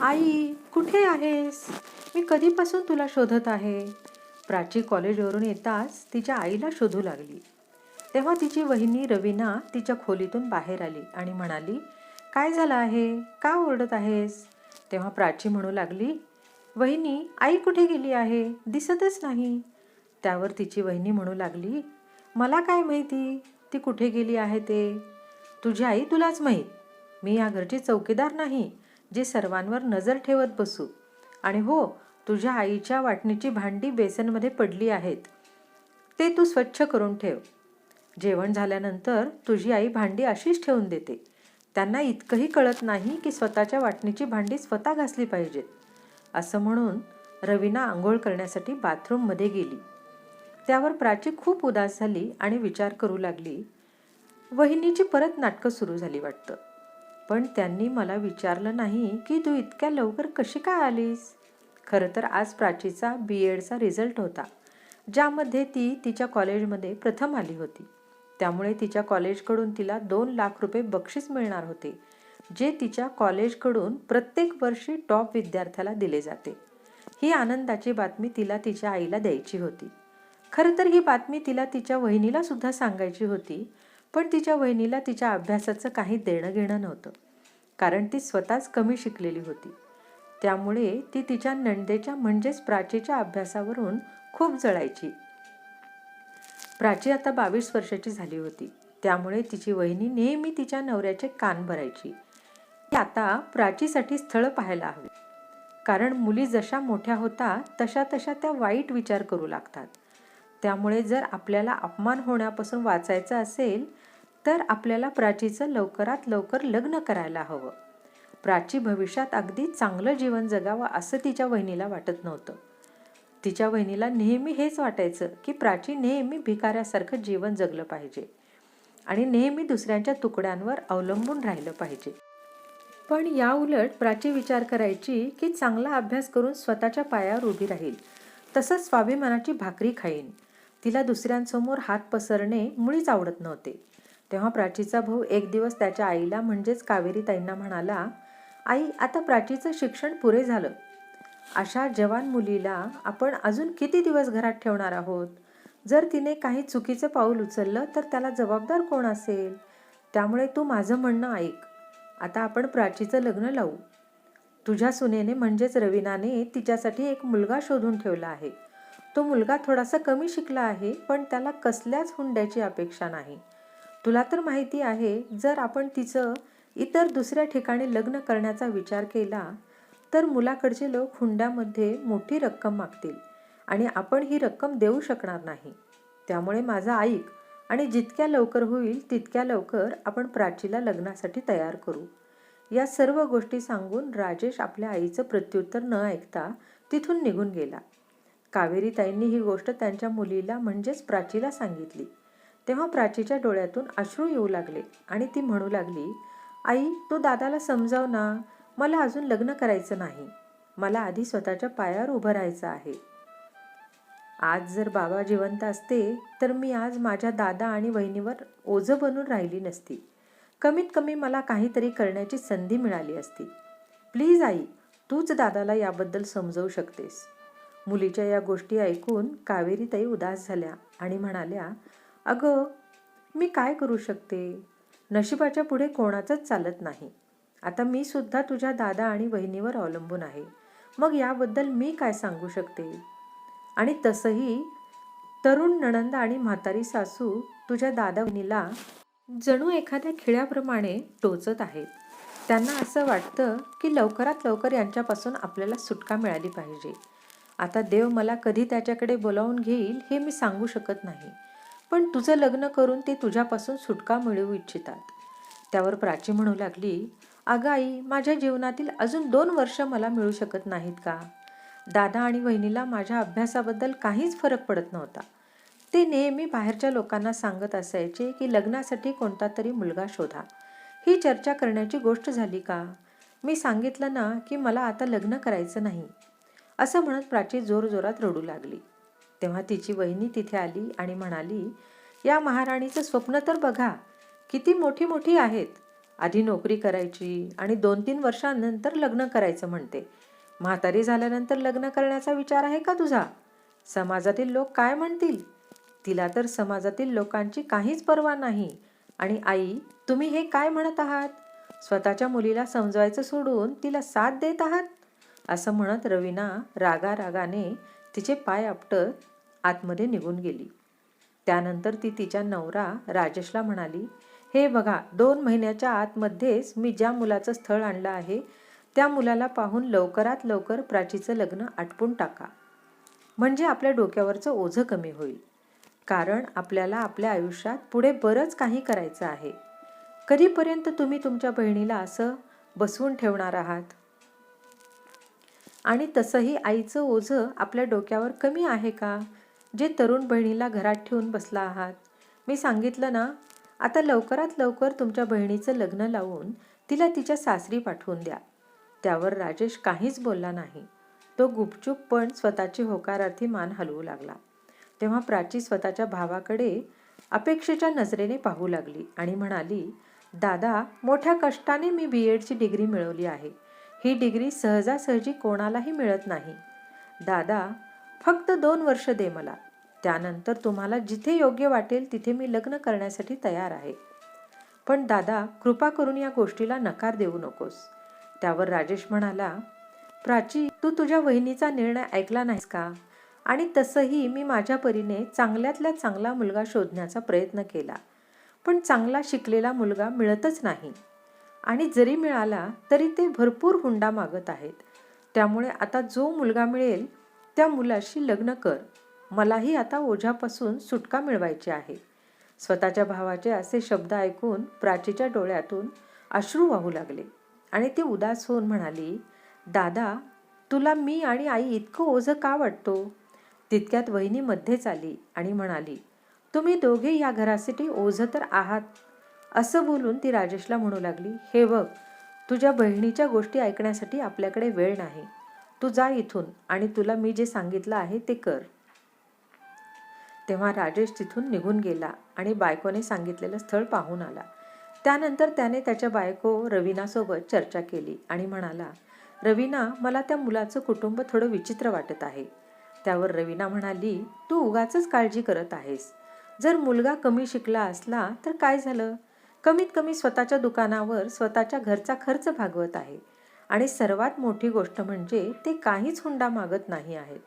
आई, कुठे आहेस? मी कधीपासून तुला शोधत आहे. प्राची कॉलेजवरून येताच तिच्या आईला शोधू लागली. तेव्हा तिची वहिनी रवीना तिच्या खोलीतून बाहेर आली आणि म्हणाली, काय झालं आहे? का ओरडत आहेस? तेव्हा प्राची म्हणू लागली, वहिनी, आई कुठे गेली आहे? दिसतच नाही. त्यावर तिची वहिनी म्हणू लागली, मला काय माहिती ती कुठे गेली आहे ते? तुझी आई तुलाच माहीत. मी या घरची चौकीदार नाही जे सर्वांवर नजर ठेवत बसू. आणि हो, तुझ्या आईच्या वाटणीची भांडी बेसनमध्ये पडली आहेत, ते तू स्वच्छ करून ठेव. जेवण झाल्यानंतर तुझी आई भांडी अशीच ठेवून देते. त्यांना इतकंही कळत नाही की स्वतःच्या वाटणीची भांडी स्वतः घासली पाहिजेत. असं म्हणून रवीना आंघोळ करण्यासाठी बाथरूममध्ये गेली. त्यावर प्राची खूप उदास झाली आणि विचार करू लागली. वहिनीची परत नाटकं सुरू झाली वाटतं. पण त्यांनी मला विचारलं नाही की तू इतक्या लवकर कशी काय आलीस? खरं तर आज प्राचीचा BEdचा रिझल्ट होता, ज्यामध्ये ती तिच्या कॉलेजमध्ये प्रथम आली होती. त्यामुळे तिच्या कॉलेजकडून तिला 2 लाख रुपये बक्षीस मिळणार होते, जे तिच्या कॉलेजकडून प्रत्येक वर्षी टॉप विद्यार्थ्याला दिले जाते. ही आनंदाची बातमी तिला तिच्या आईला द्यायची होती. खरं तर ही बातमी तिला तिच्या वहिनीला सुद्धा सांगायची होती, पण तिच्या वहिनीला तिच्या अभ्यासाचं काही देणं घेणं नव्हतं, कारण ती स्वतःच कमी शिकलेली होती. त्यामुळे ती तिच्या नणंदेच्या म्हणजेच प्राचीच्या अभ्यासावरून खूप जळायची. प्राची आता 22 वर्षाची झाली होती, त्यामुळे तिची वहिनी नेहमी तिच्या नवऱ्याचे कान भरायची. ती आता प्राचीसाठी स्थळ पाहायला हवी, कारण मुली जशा मोठ्या होतात तशा तशा त्या वाईट विचार करू लागतात. त्यामुळे जर आपल्याला अपमान होण्यापासून वाचायचं असेल तर आपल्याला प्राचीचं लवकरात लवकर लग्न करायला हवं. प्राची भविष्यात अगदी चांगलं जीवन जगावं असं तिच्या वहिनीला वाटत नव्हतं. तिच्या वहिनीला नेहमी हेच वाटायचं की प्राची नेहमी भिकाऱ्यासारखं जीवन जगलं पाहिजे आणि नेहमी दुसऱ्यांच्या तुकड्यांवर अवलंबून राहिलं पाहिजे. पण या उलट प्राची विचार करायची की चांगला अभ्यास करून स्वतःच्या पायावर उभी राहील, तसंच स्वाभिमानाची भाकरी खाईन. तिला दुसऱ्यांसमोर हात पसरणे मुळीच आवडत नव्हते. तेव्हा प्राचीचा भाऊ एक दिवस त्याच्या आईला म्हणजेच कावेरी ताईंना म्हणाला, आई, आता प्राचीचं शिक्षण पुरे झालं. अशा जवान मुलीला आपण अजून किती दिवस घरात ठेवणार आहोत? जर तिने काही चुकीचं पाऊल उचललं तर त्याला जबाबदार कोण असेल? त्यामुळे तू माझं म्हणणं ऐक. आता आपण प्राचीचं लग्न लावू. तुझ्या सुनेने म्हणजेच रवीनाने तिच्यासाठी एक मुलगा शोधून ठेवला आहे. तो मुलगा थोडासा कमी शिकला आहे, पण त्याला कसल्याच हुंड्याची अपेक्षा नाही. तुला तर माहिती आहे, जर आपण तिचं इतर दुसऱ्या ठिकाणी लग्न करण्याचा विचार केला तर मुलाकडचे लोक हुंड्यामध्ये मोठी रक्कम मागतील आणि आपण ही रक्कम देऊ शकणार नाही. त्यामुळे माझं ऐक आणि जितक्या लवकर होईल तितक्या लवकर आपण प्राचीला लग्नासाठी तयार करू. या सर्व गोष्टी सांगून राजेश आपल्या आईचं प्रत्युत्तर न ऐकता तिथून निघून गेला. कावेरी ताईंनी ही गोष्ट त्यांच्या मुलीला म्हणजेच प्राचीला सांगितली. तेव्हा प्राचीच्या डोळ्यातून अश्रू येऊ लागले आणि ती म्हणू लागली, आई, तू दादाला समजाव ना. मला अजून लग्न करायचं नाही. मला आधी स्वतःच्या पायावर उभं राहायचं आहे. आज जर बाबा जिवंत असते तर मी आज माझ्या दादा आणि वहिनीवर ओझं बनून राहिली नसती. कमीत कमी मला काहीतरी करण्याची संधी मिळाली असती. प्लीज आई, तूच दादाला याबद्दल समजवू शकतेस. मुलीच्या या गोष्टी ऐकून कावेरी ताई उदास झाल्या आणि म्हणाल्या, अगं, मी काय करू शकते? नशिबाच्या पुढे कोणाचंच चालत नाही. आता मी सुद्धा तुझ्या दादा आणि वहिनीवर अवलंबून आहे. मग याबद्दल मी काय सांगू शकते? आणि तसंही तरुण नणंद आणि म्हातारी सासू तुझ्या दादा वहिनीला जणू एखाद्या खिळ्याप्रमाणे टोचत आहेत. त्यांना असं वाटतं की लवकरात लवकर यांच्यापासून आपल्याला सुटका मिळाली पाहिजे. आता देव मला कधी त्याच्याकडे बोलावून घेईल हे मी सांगू शकत नाही, पण तुझं लग्न करून ते तुझ्यापासून सुटका मिळवू इच्छितात. त्यावर प्राची म्हणू लागली, अगं आई, माझ्या जीवनातील अजून 2 वर्ष मला मिळू शकत नाहीत का? दादा आणि वहिनीला माझ्या अभ्यासाबद्दल काहीच फरक पडत नव्हता. ते नेहमी बाहेरच्या लोकांना सांगत असायचे की लग्नासाठी कोणता तरी मुलगा शोधा. ही चर्चा करण्याची गोष्ट झाली का? मी सांगितलं ना की मला आता लग्न करायचं नाही. असं म्हणत प्राची जोरजोरात रडू लागली. तेव्हा तिची वहिनी तिथे आली आणि म्हणाली, या महाराणीचं स्वप्न तर बघा, किती मोठी मोठी आहेत. आधी नोकरी करायची आणि 2-3 वर्षांनंतर लग्न करायचं म्हणते. म्हातारी झाल्यानंतर लग्न करण्याचा विचार आहे का तुझा? समाजातील लोक काय म्हणतील? तिला तर समाजातील लोकांची काहीच पर्वा नाही. आणि आई, तुम्ही हे काय म्हणत आहात? स्वतःच्या मुलीला समजवायचं सोडून तिला साथ देत आहात? असं म्हणत रवीना रागारागाने तिचे पाय आपटत आतमध्ये निघून गेली. त्यानंतर ती तिच्या नवरा राजेशला म्हणाली, हे बघा, 2 महिन्याच्या आतमध्येच मी ज्या मुलाचं स्थळ आणलं आहे त्या मुलाला पाहून लवकरात लवकर प्राचीचं लग्न आटपून टाका. म्हणजे आपल्या डोक्यावरचं ओझं कमी होईल. कारण आपल्याला आपल्या आयुष्यात पुढे बरंच काही करायचं आहे. कधीपर्यंत तुम्ही तुमच्या बहिणीला असं बसवून ठेवणार आहात? आणि तसंही आईचं ओझं आपल्या डोक्यावर कमी आहे का, जे तरुण बहिणीला घरात ठेवून बसला आहात? मी सांगितलं ना, आता लवकरात लवकर तुमच्या बहिणीचं लग्न लावून तिला तिच्या सासरी पाठवून द्या. त्यावर राजेश काहीच बोलला नाही. तो गुपचूप पण स्वतःची होकारार्थी मान हलवू लागला. तेव्हा प्राची स्वतःच्या भावाकडे अपेक्षेच्या नजरेने पाहू लागली आणि म्हणाली, दादा, मोठ्या कष्टाने मी BEdची डिग्री मिळवली आहे. ही डिग्री सहजासहजी कोणालाही मिळत नाही. दादा, फक्त 2 वर्ष दे मला. त्यानंतर तुम्हाला जिथे योग्य वाटेल तिथे मी लग्न करण्यासाठी तयार आहे. पण दादा, कृपा करून या गोष्टीला नकार देऊ नकोस. त्यावर राजेश म्हणाला, प्राची, तू तुझ्या वहिनीचा निर्णय ऐकला नाहीस का? आणि तसंही मी माझ्या परीने चांगल्यातल्या चांगला मुलगा शोधण्याचा प्रयत्न केला. पण चांगला शिकलेला मुलगा मिळतच नाही. आणि जरी मिळाला तरी ते भरपूर हुंडा मागत आहेत. त्यामुळे आता जो मुलगा मिळेल त्या मुलाशी लग्न कर. मलाही आता ओझ्यापासून सुटका मिळवायची आहे. स्वतःच्या भावाचे असे शब्द ऐकून प्राचीच्या डोळ्यातून अश्रू वाहू लागले आणि ती उदास होऊन म्हणाली, दादा, तुला मी आणि आई इतकं ओझं का वाटतो? तितक्यात वहिनी मध्येच आली आणि म्हणाली, तुम्ही दोघे या घरासाठी ओझं तर आहात. असं बोलून ती राजेशला म्हणू लागली, हे बघ, तुझ्या बहिणीच्या गोष्टी ऐकण्यासाठी आपल्याकडे वेळ नाही. तू जा इथून आणि तुला मी जे सांगितलं आहे ते कर. तेव्हा राजेश तिथून निघून गेला आणि बायकोने सांगितलेलं स्थळ पाहून आला. त्यानंतर त्याने त्याच्या बायको रवीनासोबत चर्चा केली आणि म्हणाला, रवीना, मला त्या मुलाचं कुटुंब थोडं विचित्र वाटत आहे. त्यावर रवीना म्हणाली, तू उगाचच काळजी करत आहेस. जर मुलगा कमी शिकला असला तर काय झालं? कमीत कमी स्वतःच्या दुकानावर स्वतःच्या घरचा खर्च भागवत आहे. आणि सर्वात मोठी गोष्ट म्हणजे ते काहीच हुंडा मागत नाही आहेत.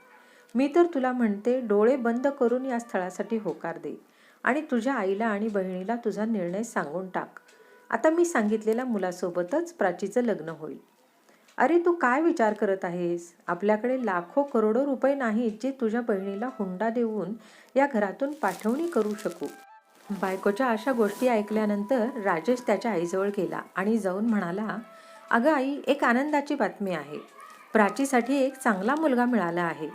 मी तर तुला म्हणते, डोळे बंद करून या स्थळासाठी होकार दे आणि तुझ्या आईला आणि बहिणीला तुझा निर्णय सांगून टाक. आता मी सांगितलेल्या मुलासोबतच प्राचीचं लग्न होईल. अरे, तू काय विचार करत आहेस? आपल्याकडे लाखो करोडो रुपये नाहीत जे तुझ्या बहिणीला हुंडा देऊन या घरातून पाठवणी करू शकू. बायकोच्या अशा गोष्टी ऐकल्यानंतर राजेश त्याच्या आईजवळ गेला आणि जाऊन म्हणाला, अगं आई, एक आनंदाची बातमी आहे. प्राचीसाठी एक चांगला मुलगा मिळाला आहे.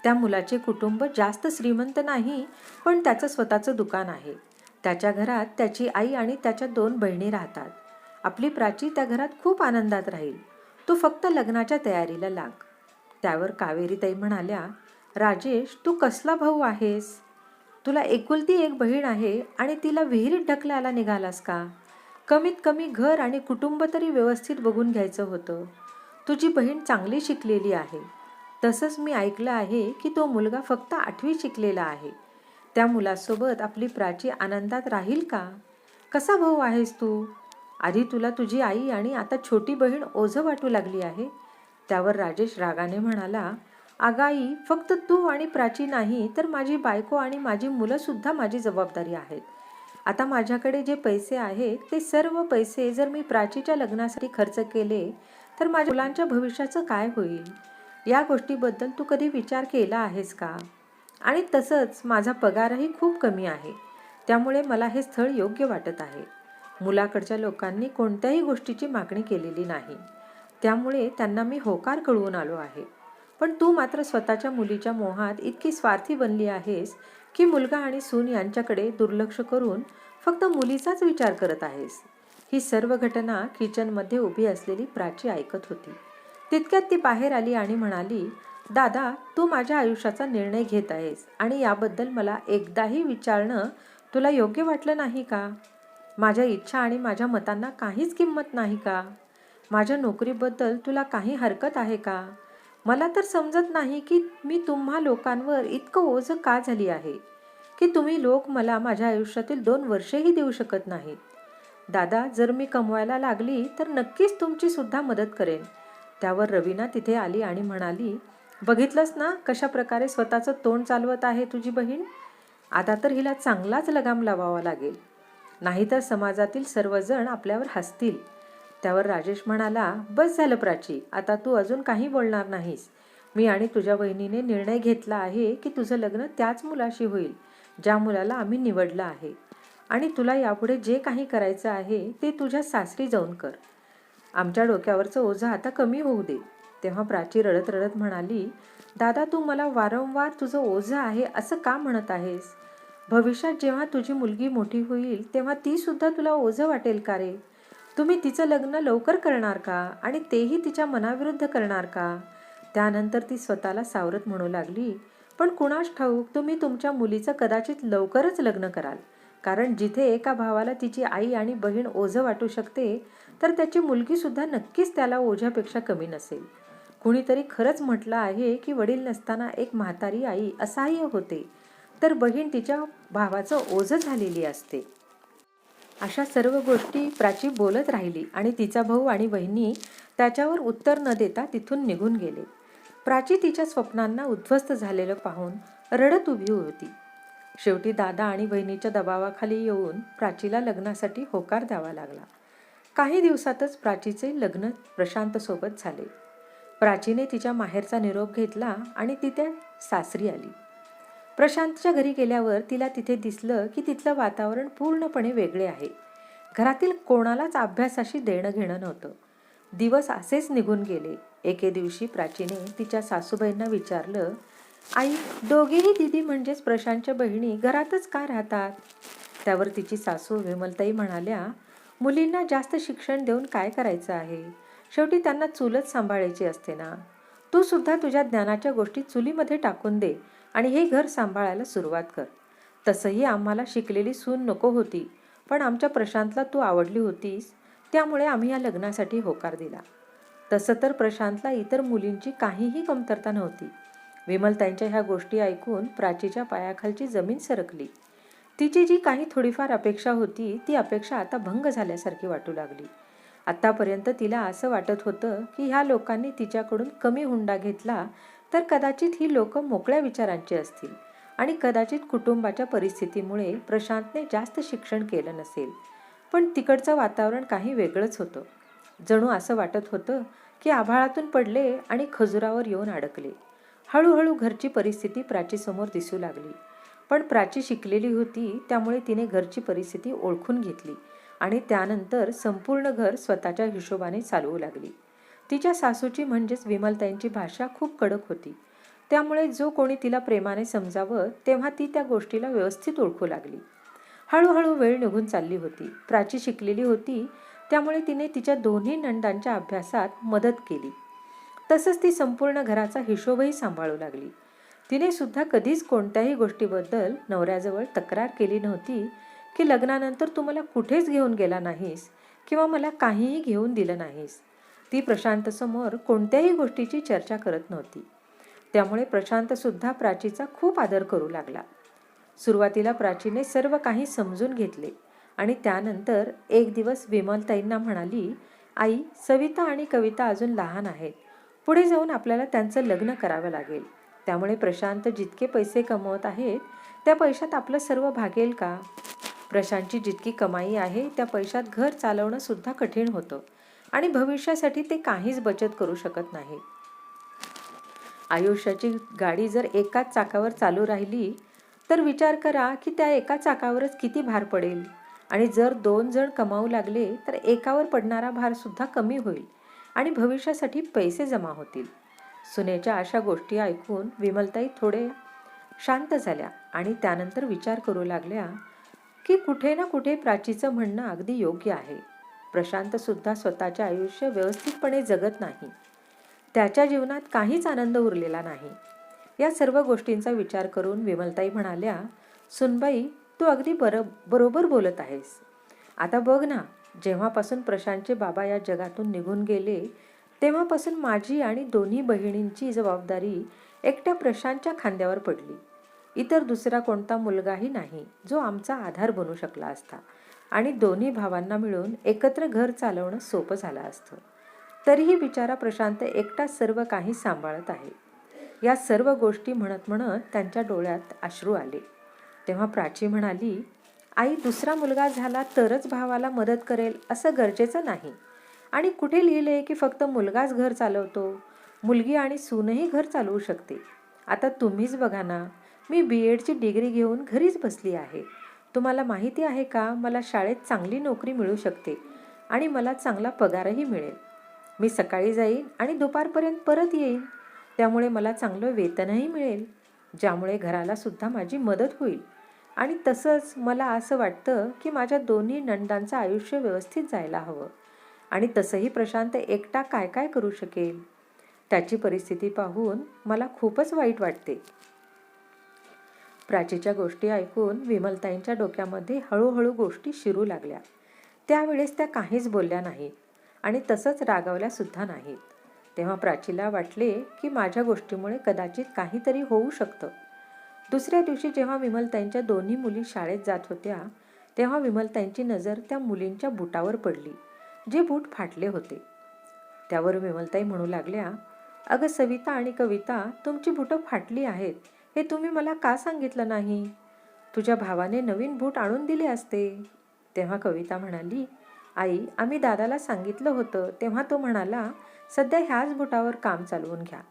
त्या मुलाचे कुटुंब जास्त श्रीमंत नाही, पण त्याचं स्वतःचं दुकान आहे. त्याच्या घरात त्याची आई आणि त्याच्या 2 बहिणी राहतात. आपली प्राची त्या घरात खूप आनंदात राहील. तू फक्त लग्नाच्या तयारीला लाग. त्यावर कावेरीताई म्हणाल्या, राजेश, तू कसला भाऊ आहेस? तुला एकुलती एक बहीण आहे आणि तिला विहिरीत ढकलायला निघालास का? कमीत कमी घर आणि कुटुंब तरी व्यवस्थित बघून घ्यायचं होतं. तुझी बहीण चांगली शिकलेली आहे. तसंच मी ऐकलं आहे की तो मुलगा फक्त 8वी शिकलेला आहे. त्या मुलासोबत आपली प्राची आनंदात राहील का? कसा भाऊ आहेस तू? आधी तुला तुझी आई आणि आता छोटी बहीण ओझं वाटू लागली आहे. त्यावर राजेश रागाने म्हणाला, आगाई, फक्त तू आणि प्राची नाही तर माझी बायको आणि माझी मुलंसुद्धा माझी जबाबदारी आहेत. आता माझ्याकडे जे पैसे आहेत ते सर्व पैसे जर मी प्राचीच्या लग्नासाठी खर्च केले तर माझ्या मुलांच्या भविष्याचं काय होईल? या गोष्टीबद्दल तू कधी विचार केला आहेस का? आणि तसंच माझा पगारही खूप कमी आहे. त्यामुळे मला हे स्थळ योग्य वाटत आहे. मुलाकडच्या लोकांनी कोणत्याही गोष्टीची मागणी केलेली नाही. त्यामुळे त्यांना मी होकार कळवून आलो आहे. पण तू मात्र स्वतःच्या मुलीच्या मोहात इतकी स्वार्थी बनली आहेस की मुलगा आणि सून यांच्याकडे दुर्लक्ष करून फक्त मुलीचाच विचार करत आहेस. ही सर्व घटना किचनमध्ये उभी असलेली प्राची ऐकत होती. तितक्यात ती बाहेर आली आणि म्हणाली, दादा, तू माझ्या आयुष्याचा निर्णय घेत आहेस आणि याबद्दल मला एकदाही विचारणं तुला योग्य वाटलं नाही का? माझ्या इच्छा आणि माझ्या मतांना काहीच किंमत नाही का? माझ्या नोकरीबद्दल तुला काही हरकत आहे का? मला तर समजत नाही की मी तुम्हा लोकांवर इतकं ओझं का झाली आहे की तुम्ही लोक मला माझ्या आयुष्यातील 2 वर्षेही देऊ शकत नाहीत. दादा, जर मी कमवायला लागली तर नक्कीच तुमची सुद्धा मदत करेन. त्यावर रवीना तिथे आली आणि म्हणाली, बघितलंस ना कशा प्रकारे स्वतःचं तोंड चालवत आहे तुझी बहीण? आता तर हिला चांगलाच लगाम लावावा लागेल, नाहीतर समाजातील सर्वजण आपल्यावर हसतील. त्यावर राजेश म्हणाला, बस झालं प्राची, आता तू अजून काही बोलणार नाहीस. मी आणि तुझ्या बहिणीने निर्णय घेतला आहे की तुझं लग्न त्याच मुलाशी होईल ज्या मुलाला आम्ही निवडलं आहे. आणि तुला यापुढे जे काही करायचं आहे ते तुझ्या सासरी जाऊन कर. आमच्या डोक्यावरचं ओझं आता कमी होऊ दे. तेव्हा प्राची रडत रडत म्हणाली, दादा, तू मला वारंवार तुझं ओझं आहे असं का म्हणत आहेस? भविष्यात जेव्हा तुझी मुलगी मोठी होईल तेव्हा ती सुद्धा तुला ओझं वाटेल का रे? तुम्ही तिचं लग्न लवकर करणार का आणि तेही तिच्या मनाविरुद्ध करणार का? त्यानंतर ती स्वतःला सावरत म्हणू लागली, पण कुणास ठाऊक, तुम्ही तुमच्या मुलीचं कदाचित लवकरच लग्न कराल. कारण जिथे एका भावाला तिची आई आणि बहीण ओझं वाटू शकते तर त्याची मुलगी सुद्धा नक्कीच त्याला ओझ्यापेक्षा कमी नसेल. कुणीतरी खरंच म्हटलं आहे की वडील नसताना एक म्हातारी आई असहाय्य होते तर बहीण तिच्या भावाचं ओझं झालेली असते. अशा सर्व गोष्टी प्राची बोलत राहिली आणि तिचा भाऊ आणि बहिणी त्याच्यावर उत्तर न देता तिथून निघून गेले. प्राची तिच्या स्वप्नांना उद्ध्वस्त झालेलं पाहून रडत उभी होती. शेवटी दादा आणि बहिणीच्या दबावाखाली येऊन प्राचीला लग्नासाठी होकार द्यावा लागला. काही दिवसातच प्राचीचे लग्न प्रशांत सोबत झाले. प्राचीने तिच्या माहेरचा निरोप घेतला आणि ती त्या सासरी आली. प्रशांतच्या घरी गेल्यावर तिला तिथे दिसलं की तिथलं वातावरण पूर्णपणे वेगळे आहे. घरातील कोणालाच अभ्यासाशी देणं घेणं नव्हतं. दिवस असेच निघून गेले. एके दिवशी प्राचीने तिच्या सासूबाईंना विचारलं, आई, दोघेही दीदी म्हणजेच प्रशांतच्या बहिणी घरातच का राहतात? त्यावर तिची सासू विमलताई म्हणाल्या, मुलींना जास्त शिक्षण देऊन काय करायचं आहे? शेवटी त्यांना चूलच सांभाळायची असते ना. तू सुद्धा तुझ्या ज्ञानाच्या गोष्टी चुलीमध्ये टाकून दे आणि हे घर सांभाळायला सुरुवात कर. तसंही आम्हाला शिकलेली सून नको होती, पण आमच्या प्रशांतला तू आवडली होतीस, त्यामुळे आम्ही या लग्नासाठी होकार दिला. तसं तर प्रशांतला इतर मुलींची काहीही कमतरता नव्हती. विमलताईंच्या ह्या गोष्टी ऐकून प्राचीच्या पायाखालची जमीन सरकली. तिची जी काही थोडीफार अपेक्षा होती ती अपेक्षा आता भंग झाल्यासारखी वाटू लागली. आतापर्यंत तिला असं वाटत होतं की ह्या लोकांनी तिच्याकडून कमी हुंडा घेतला तर कदाचित ही लोक मोकळ्या विचारांची असतील आणि कदाचित कुटुंबाच्या परिस्थितीमुळे प्रशांतने जास्त शिक्षण केलं नसेल. पण तिकडचं वातावरण काही वेगळंच होतं. जणू असं वाटत होतं की आभाळातून पडले आणि खजुरावर येऊन अडकले. हळूहळू घरची परिस्थिती प्राचीसमोर दिसू लागली. पण प्राची शिकलेली होती त्यामुळे तिने घरची परिस्थिती ओळखून घेतली आणि त्यानंतर संपूर्ण घर स्वतःच्या हिशोबाने चालवू लागली. तिच्या सासूची म्हणजेच विमलताईंची भाषा खूप कडक होती. त्यामुळे जो कोणी तिला प्रेमाने समजावं तेव्हा ती त्या गोष्टीला व्यवस्थित ओळखू लागली. हळूहळू वेळ निघून चालली होती. प्राची शिकलेली होती त्यामुळे तिने तिच्या दोन्ही नंदांच्या अभ्यासात मदत केली. तसंच ती संपूर्ण घराचा हिशोबही सांभाळू लागली. तिने सुद्धा कधीच कोणत्याही गोष्टीबद्दल नवऱ्याजवळ तक्रार केली नव्हती की लग्नानंतर तू मला कुठेच घेऊन गेला नाहीस किंवा मला काहीही घेऊन दिलं नाहीस. ती प्रशांतसमोर कोणत्याही गोष्टीची चर्चा करत नव्हती. त्यामुळे प्रशांत सुद्धा प्राचीचा खूप आदर करू लागला. सुरुवातीला प्राचीने सर्व काही समजून घेतले आणि त्यानंतर एक दिवस विमलताईंना म्हणाली, आई, सविता आणि कविता अजून लहान आहेत. पुढे जाऊन आपल्याला त्यांचं लग्न करावं लागेल. त्यामुळे प्रशांत जितके पैसे कमवत आहेत त्या पैशात आपलं सर्व भागेल का? प्रशांतची जितकी कमाई आहे त्या पैशात घर चालवणं सुद्धा कठीण होतं आणि भविष्यासाठी ते काहीच बचत करू शकत नाही. आयुष्याची गाडी जर एकाच चाकावर चालू राहिली तर विचार करा की त्या एका चाकावरच किती भार पडेल. आणि जर 2 जण कमावू लागले तर एकावर पडणारा भार सुद्धा कमी होईल आणि भविष्यासाठी पैसे जमा होतील. सुनेच्या अशा गोष्टी ऐकून विमलताई थोडे शांत झाल्या आणि त्यानंतर विचार करू लागल्या की कुठे ना कुठे प्राचीचं म्हणणं अगदी योग्य आहे. प्रशांत सुद्धा स्वतःचे आयुष्य व्यवस्थितपणे जगत नाही. त्याच्या जीवनात काहीच आनंद उरलेला नाही. या सर्व गोष्टींचा विचार करून विमलताई म्हणाल्या, सुनबाई, तू अगदी बरोबर बोलत आहेस. आता बघ ना, जेव्हापासून प्रशांतचे बाबा या जगातून निघून गेले तेव्हापासून माझी आणि दोन्ही बहिणींची जबाबदारी एकट्या प्रशांतच्या खांद्यावर पडली. इतर दुसरा कोणता मुलगाही नाही जो आमचा आधार बनू शकला असता आणि दोन्ही भावांना मिळून एकत्र घर चालवणं सोपं झालं असतं. तरीही बिचारा प्रशांत एकटा सर्व काही सांभाळत आहे. या सर्व गोष्टी म्हणत म्हणत त्यांच्या डोळ्यात अश्रू आले. तेव्हा प्राची म्हणाली, आई, दुसरा मुलगा झाला तरच भावाला मदत करेल असं गरजेचं नाही. आणि कुठे लिहिलंय की फक्त मुलगाच घर चालवतो? मुलगी आणि सूनही घर चालवू शकते. आता तुम्हीच बघा ना, मी BEdची डिग्री घेऊन घरीच बसली आहे. तुम्हाला माहिती आहे का, मला शाळेत चांगली नोकरी मिळू शकते आणि मला चांगला पगारही मिळेल. मी सकाळी जाईन आणि दुपारपर्यंत परत येईन. त्यामुळे मला चांगलं वेतनही मिळेल, ज्यामुळे घराला सुद्धा माझी मदत होईल. आणि तसंच मला असं वाटतं की माझ्या दोन्ही नंदांचं आयुष्य व्यवस्थित जायला हवं. आणि तसंही प्रशांत एकटा काय काय करू शकेल? त्याची परिस्थिती पाहून मला खूपच वाईट वाटते. प्राचीच्या गोष्टी ऐकून विमलताईंच्या डोक्यामध्ये हळूहळू गोष्टी शिरू लागल्या. त्यावेळेस त्या काहीच बोलल्या नाहीत आणि तसंच रागावल्या सुद्धा नाहीत. तेव्हा प्राचीला वाटले की माझ्या गोष्टीमुळे कदाचित काहीतरी होऊ शकतं. दुसऱ्या दिवशी जेव्हा विमलताईंच्या दोन्ही मुली शाळेत जात होत्या तेव्हा विमलताईंची नजर त्या मुलींच्या बुटावर पडली, जे बूट फाटले होते. त्यावर विमलताई म्हणू लागल्या, अगं सविता आणि कविता, तुमची बुटं फाटली आहेत हे तुम्ही मला का सांगितलं नाही? तुझ्या भावाने नवीन बूट आणून दिले असते. तेव्हा कविता म्हणाली, आई, आम्ही दादाला सांगितलं होतं तेव्हा तो म्हणाला, सध्या ह्याच बुटावर काम चालवून घ्या.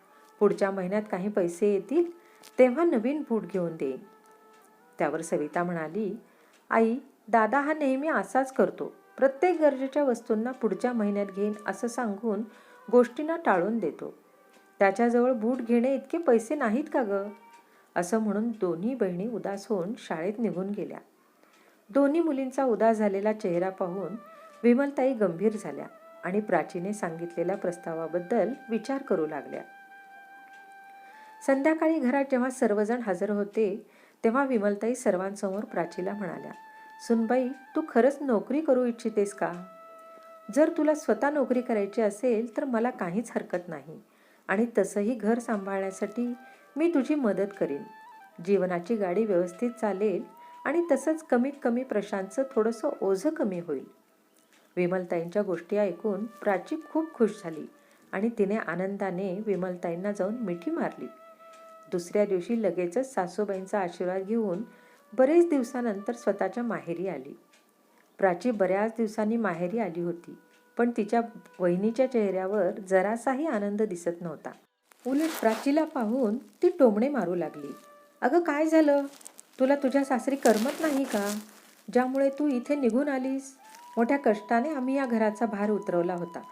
पुढच्या महिन्यात काही पैसे येतील तेव्हा नवीन बूट घेऊन देईन. त्यावर सविता म्हणाली, आई, दादा हा नेहमी असाच करतो. प्रत्येक गरजेच्या वस्तूंना पुढच्या महिन्यात घेईन असं सांगून गोष्टींना टाळून देतो. त्याच्याजवळ बूट घेणे इतके पैसे नाहीत का गं? असं म्हणून दोन्ही बहिणी उदास होऊन शाळेत निघून गेल्या. दोन्ही मुलींचा उदास झालेला चेहरा पाहून विमलताई गंभीर झाल्या आणि प्राचीने सांगितलेल्या प्रस्तावाबद्दल विचार करू लागल्या. संध्याकाळी घरात जेव्हा सर्वजण हजर होते तेव्हा विमलताई सर्वांसमोर प्राचीला म्हणाल्या, सुनबाई, तू खरंच नोकरी करू इच्छितेस का? जर तुला स्वतः नोकरी करायची असेल तर मला काहीच हरकत नाही आणि तसंही घर सांभाळण्यासाठी मी तुझी मदत करीन. जीवनाची गाडी व्यवस्थित चालेल आणि तसंच कमीत कमी प्रशांतचं थोडंसं ओझं कमी होईल. विमलताईंच्या गोष्टी ऐकून प्राची खूप खुश झाली आणि तिने आनंदाने विमलताईंना जाऊन मिठी मारली. दुसऱ्या दिवशी लगेचच सासूबाईंचा आशीर्वाद घेऊन बरेच दिवसानंतर स्वतःच्या माहेरी आली. प्राची बऱ्याच दिवसांनी माहेरी आली होती, पण तिच्या वहिनीच्या चेहऱ्यावर जरासाही आनंद दिसत नव्हता. उलट प्राचीला पाहून ती टोमणे मारू लागली. अगं, काय झालं? तुला तुझ्या सासरी करमत नाही का, ज्यामुळे तू इथे निघून आलीस? मोठ्या कष्टाने आम्ही या घराचा भार उतरवला होता.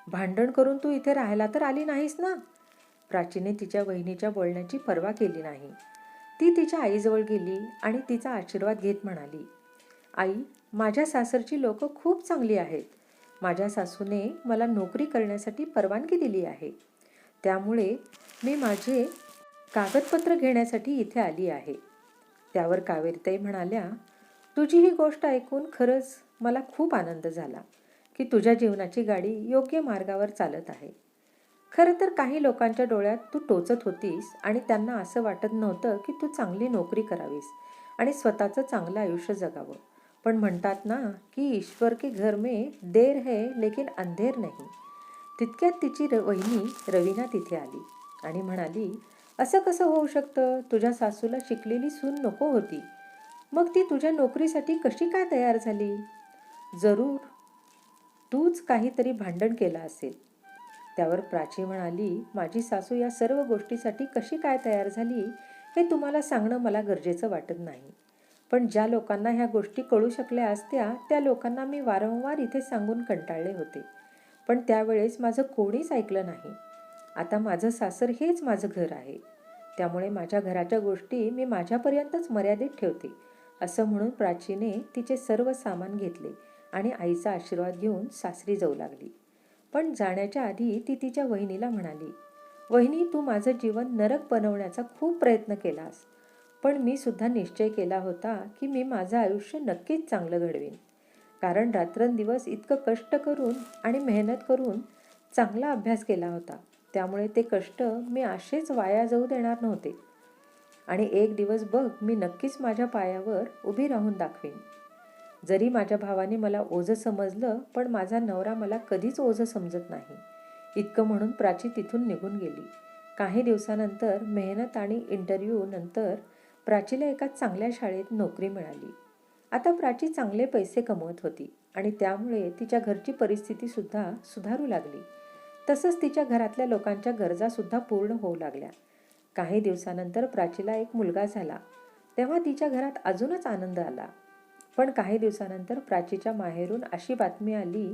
भांडण करून तू इथे राहायला तर आली नाहीस ना? प्राचीने तिच्या वहिनीच्या बोलण्याची पर्वा केली नाही. ती तिच्या आईजवळ गेली आणि तिचा आशीर्वाद घेत म्हणाली, आई, माझ्या सासरची लोक खूप चांगली आहेत. माझ्या सासूने मला नोकरी करण्यासाठी परवानगी दिली आहे. त्यामुळे मी माझे कागदपत्र घेण्यासाठी इथे आली आहे. त्यावर कावेरीताई म्हणाल्या, तुझी ही गोष्ट ऐकून खरंच मला खूप आनंद झाला की तुझ्या जीवनाची गाडी योग्य मार्गावर चालत आहे. खरं तर काही लोकांच्या डोळ्यात तू टोचत होतीस आणि त्यांना असं वाटत नव्हतं की तू चांगली नोकरी करावीस आणि स्वतःचं चांगलं आयुष्य जगावं. पण म्हणतात ना की ईश्वर के घर में देर है लेकिन अंधेर नहीं. तितक्यात तिची वहिनी रवीना तिथे आली आणि म्हणाली, असं कसं होऊ शकतं? तुझ्या सासूला शिकलेली सून नको होती, मग ती तुझ्या नोकरीसाठी कशी काय तयार झाली? जरूर तूच काहीतरी भांडण केलं असेल. त्यावर प्राची म्हणाली, माझी सासू या सर्व गोष्टीसाठी कशी काय तयार झाली हे तुम्हाला सांगणं मला गरजेचं वाटत नाही. पण ज्या लोकांना ह्या गोष्टी कळू शकल्या असत्या त्या लोकांना मी वारंवार इथे सांगून कंटाळले होते. पण त्यावेळेस माझं कोणीच ऐकलं नाही. आता माझं सासर हेच माझं घर आहे. त्यामुळे माझ्या घराच्या गोष्टी मी माझ्यापर्यंतच मर्यादित ठेवते. असं म्हणून प्राचीने तिचे सर्व सामान घेतले आणि आईचा आशीर्वाद घेऊन सासरी जाऊ लागली. पण जाण्याच्या आधी ती तिच्या वहिनीला म्हणाली, वहिनी, तू माझं जीवन नरक बनवण्याचा खूप प्रयत्न केलास, पण मी सुद्धा निश्चय केला होता की मी माझं आयुष्य नक्कीच चांगलं घडवीन. कारण रात्रंदिवस इतकं कष्ट करून आणि मेहनत करून चांगला अभ्यास केला होता. त्यामुळे ते कष्ट मी असेच वाया जाऊ देणार नव्हते. आणि एक दिवस बघ, मी नक्कीच माझ्या पायावर उभी राहून दाखवीन. जरी माझ्या भावाने मला ओझं समजलं, पण माझा नवरा मला कधीच ओझं समजत नाही. इतकं म्हणून प्राची तिथून निघून गेली. काही दिवसानंतर मेहनत आणि इंटरव्ह्यू नंतर प्राचीला एका चांगल्या शाळेत नोकरी मिळाली. आता प्राची चांगले पैसे कमवत होती आणि त्यामुळे तिच्या घरची परिस्थितीसुद्धा सुधारू लागली. तसंच तिच्या घरातल्या लोकांच्या गरजासुद्धा पूर्ण होऊ लागल्या. काही दिवसानंतर प्राचीला एक मुलगा झाला. तेव्हा तिच्या घरात अजूनच आनंद आला. पण काही दिवसानंतर प्राचीच्या माहेरून अशी बातमी आली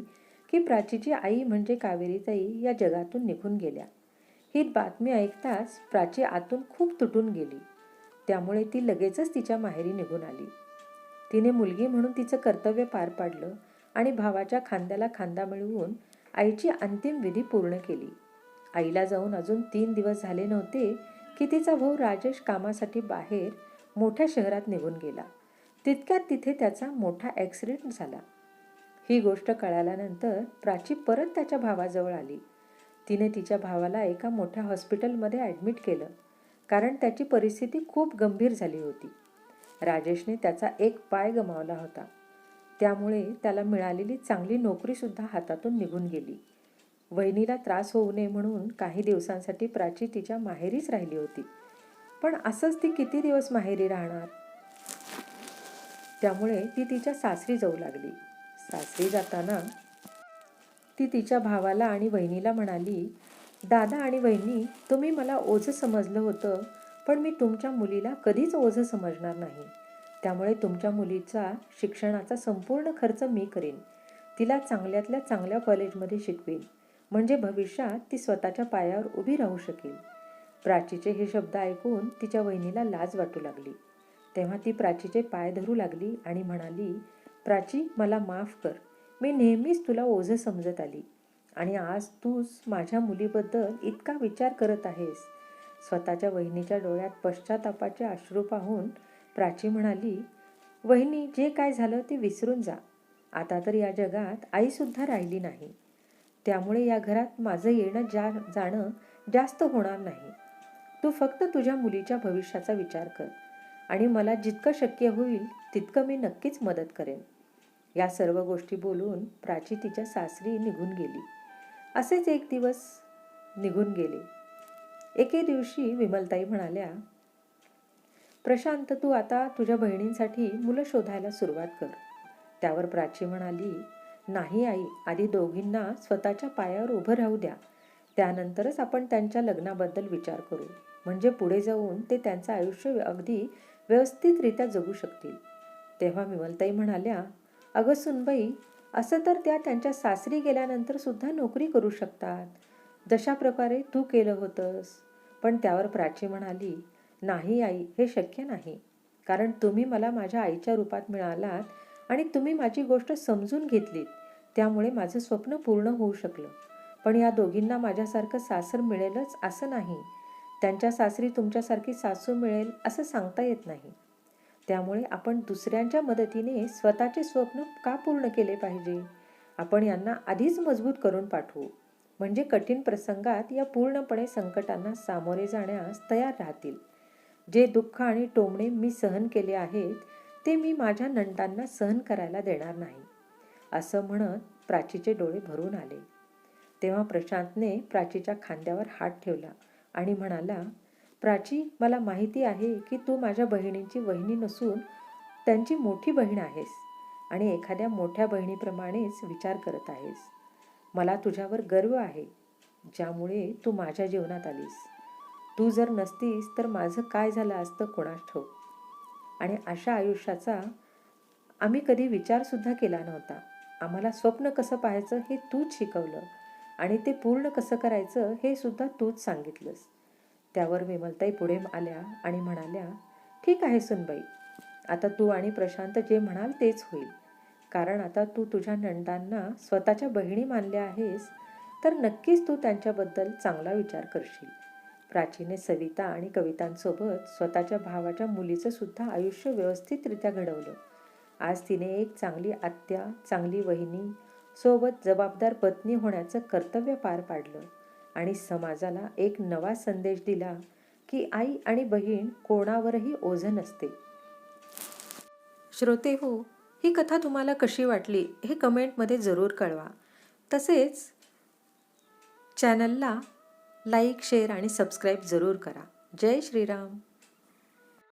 की प्राचीची आई म्हणजे कावेरीताई या जगातून निघून गेल्या. ही बातमी ऐकताच प्राची आतून खूप तुटून गेली. त्यामुळे ती लगेचच तिच्या माहेरी निघून आली. तिने मुलगी म्हणून तिचं कर्तव्य पार पाडलं आणि भावाच्या खांद्याला खांदा मिळवून आईची अंतिम विधी पूर्ण केली. आईला जाऊन अजून 3 दिवस झाले नव्हते की तिचा भाऊ राजेश कामासाठी बाहेर मोठ्या शहरात निघून गेला. तितक्यात तिथे त्याचा मोठा ॲक्सिडेंट झाला. ही गोष्ट कळाल्यानंतर प्राची परत त्याच्या भावाजवळ आली. तिने तिच्या भावाला एका मोठ्या हॉस्पिटलमध्ये ॲडमिट केलं, कारण त्याची परिस्थिती खूप गंभीर झाली होती. राजेशने त्याचा एक पाय गमावला होता. त्यामुळे त्याला मिळालेली चांगली नोकरीसुद्धा हातातून निघून गेली. वहिनीला त्रास होऊ नये म्हणून काही दिवसांसाठी प्राची तिच्या माहेरीच राहिली होती. पण असंच ती किती दिवस माहेरी राहणार? त्यामुळे ती तिच्या सासरी जाऊ लागली. सासरी जाताना ती तिच्या भावाला आणि वहिनीला म्हणाली, दादा आणि वहिनी, तुम्ही मला ओझं समजलं होतं, पण मी तुमच्या मुलीला कधीच ओझं समजणार नाही. त्यामुळे तुमच्या मुलीचा शिक्षणाचा संपूर्ण खर्च मी करीन. तिला चांगल्यातल्या चांगल्या कॉलेजमध्ये शिकवीन, म्हणजे भविष्यात ती स्वतःच्या पायावर उभी राहू शकेल. प्राचीचे हे शब्द ऐकून तिच्या वहिनीला लाज वाटू लागली. तेव्हा ती प्राचीचे पाय धरू लागली आणि म्हणाली, प्राची, मला माफ कर. मी नेहमीच तुला ओझं समजत आली आणि आज तूच माझ्या मुलीबद्दल इतका विचार करत आहेस. स्वतःच्या वहिनीच्या डोळ्यात पश्चातापाचे अश्रू पाहून प्राची म्हणाली, वहिनी, जे काय झालं ते विसरून जा. आता तर या जगात आईसुद्धा राहिली नाही. त्यामुळे या घरात माझं येणं जाणं जास्त होणार नाही. तू फक्त तुझ्या मुलीच्या भविष्याचा विचार कर आणि मला जितकं शक्य होईल तितकं मी नक्कीच मदत करेन. या सर्व गोष्टी बोलून प्राची तिच्या सासरी निघून गेली. असेच एक दिवस निघून गेले. एके दिवशी विमलताई म्हणाल्या, प्रशांत, तू आता तुझ्या बहिणींसाठी मुलं शोधायला सुरुवात कर. त्यावर प्राची म्हणाली, नाही आई, आधी दोघींना स्वतःच्या पायावर उभं राहू द्या. त्यानंतरच आपण त्यांच्या लग्नाबद्दल विचार करू. म्हणजे पुढे जाऊन ते त्यांचं आयुष्य अगदी व्यवस्थितरित्या जगू शकतील. तेव्हा विमलताई म्हणाल्या, अगं सुनबाई, असं तर त्या त्यांच्या सासरी गेल्यानंतर सुद्धा नोकरी करू शकतात, जशा प्रकारे तू केलं होतंस. पण त्यावर प्राची म्हणाली, नाही आई, हे शक्य नाही. कारण तुम्ही मला माझ्या आईच्या रूपात मिळालात आणि तुम्ही माझी गोष्ट समजून घेतलीत. त्यामुळे माझं स्वप्न पूर्ण होऊ शकलं. पण या दोघींना माझ्यासारखं सासर मिळेलच असं नाही. त्यांच्या सासरी तुमच्यासारखी सासू मिळेल असं सांगता येत नाही. त्यामुळे आपण दुसऱ्यांच्या मदतीने स्वतःचे स्वप्न का पूर्ण केले पाहिजे? आपण यांना आधीच मजबूत करून पाठवू, म्हणजे कठीण प्रसंगात या पूर्णपणे संकटांना सामोरे जाण्यास तयार राहतील. जे दुःख आणि टोमणे मी सहन केले आहेत ते मी माझ्या नंदांना सहन करायला देणार नाही. असं म्हणत प्राचीचे डोळे भरून आले. तेव्हा प्रशांतने प्राचीच्या खांद्यावर हात ठेवला आणि म्हणाला, प्राची, मला माहिती आहे की तू माझ्या बहिणींची वहिनी नसून त्यांची मोठी बहीण आहेस आणि एखाद्या मोठ्या बहिणीप्रमाणेच विचार करत आहेस. मला तुझ्यावर गर्व आहे, ज्यामुळे तू माझ्या जीवनात आलीस. तू जर नसतीस तर माझं काय झालं असतं कोणास ठाऊक. आणि अशा आयुष्याचा आम्ही कधी विचारसुद्धा केला नव्हता. आम्हाला स्वप्न कसं पाहायचं हे तूच शिकवलं आणि ते पूर्ण कसं करायचं हे सुद्धा तूच सांगितलंस. त्यावर विमलताई पुढे आल्या आणि म्हणाल्या, ठीक आहे सुनबाई, आता तू आणि प्रशांत जे म्हणाल तेच होईल. कारण आता तू तुझ्या नंदांना स्वतःच्या बहिणी मानल्या आहेस, तर नक्कीच तू त्यांच्याबद्दल चांगला विचार करशील. प्राचीने सविता आणि कवितांसोबत स्वतःच्या भावाच्या मुलीचं सुद्धा आयुष्य व्यवस्थितरित्या घडवलं आज तिने एक चांगली आत्या, चांगली वहिनी सोबत जबाबदार पत्नी होण्याचं कर्तव्य पार पाडलं आणि समाजाला एक नवा संदेश दिला की आई आणि बहीण कोणावरही ओझं नसते. श्रोते हो, ही कथा तुम्हाला कशी वाटली हे कमेंटमध्ये जरूर कळवा. तसेच चॅनलला लाईक, शेअर आणि सबस्क्राईब जरूर करा. जय श्रीराम.